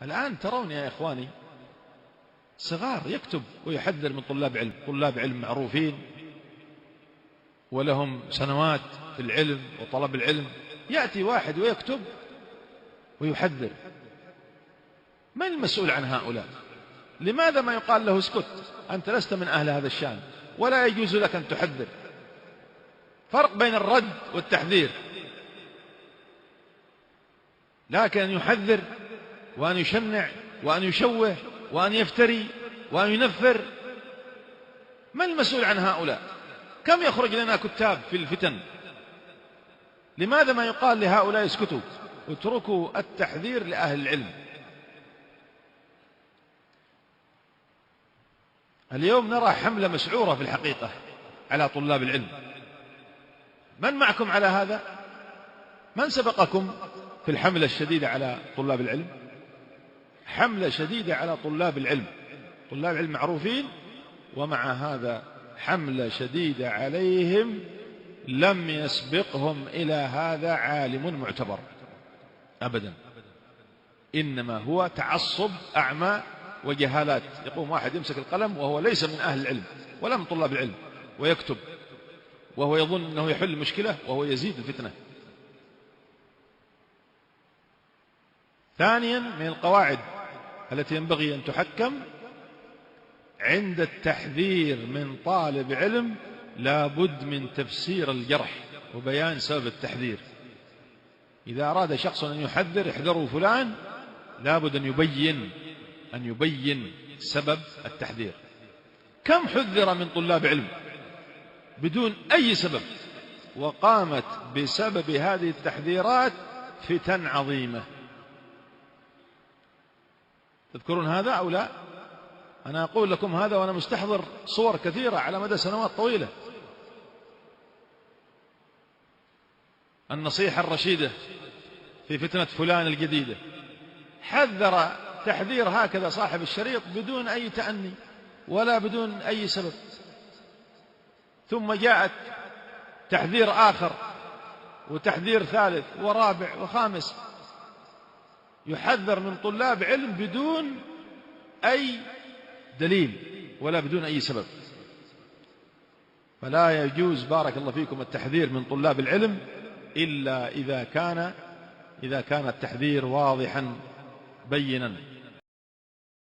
الآن ترون يا إخواني صغار يكتب ويحذر من طلاب علم، طلاب علم معروفين ولهم سنوات في العلم وطلب العلم، يأتي واحد ويكتب ويحذر. من المسؤول عن هؤلاء؟ لماذا ما يقال له اسكت، أنت لست من أهل هذا الشأن ولا يجوز لك أن تحذر؟ فرق بين الرد والتحذير. لكن أن يحذر وأن يشنع وأن يشوه وأن يفتري وأن ينفر، من المسؤول عن هؤلاء؟ كم يخرج لنا كتاب في الفتن؟ لماذا ما يقال لهؤلاء اسكتوا واتركوا التحذير لأهل العلم؟ اليوم نرى حملة مسعورة في الحقيقة على طلاب العلم. من معكم على هذا؟ من سبقكم في الحملة الشديدة على طلاب العلم؟ حملة شديدة على طلاب العلم، طلاب العلم معروفين، ومع هذا حملة شديدة عليهم لم يسبقهم إلى هذا عالم معتبر أبدا، إنما هو تعصب أعمى وجهالات. يقوم واحد يمسك القلم وهو ليس من أهل العلم ولا من طلاب العلم ويكتب وهو يظن أنه يحل المشكلة وهو يزيد الفتنة. ثانيا، من القواعد التي ينبغي أن تحكم عند التحذير من طالب علم لا بد من تفسير الجرح وبيان سبب التحذير. إذا أراد شخص أن يحذر احذروا فلان، لا بد أن يبين سبب التحذير. كم حذر من طلاب علم بدون أي سبب، وقامت بسبب هذه التحذيرات فتن عظيمة. تذكرون هذا أو لا؟ أنا أقول لكم هذا وأنا مستحضر صور كثيرة على مدى سنوات طويلة. النصيحة الرشيدة في فتنة فلان الجديدة، حذر تحذير هكذا صاحب الشريط بدون أي تأني ولا بدون أي سبب، ثم جاءت تحذير آخر وتحذير ثالث ورابع وخامس، يحذر من طلاب علم بدون أي دليل ولا بدون أي سبب. فلا يجوز بارك الله فيكم التحذير من طلاب العلم إلا إذا كان التحذير واضحا بينا.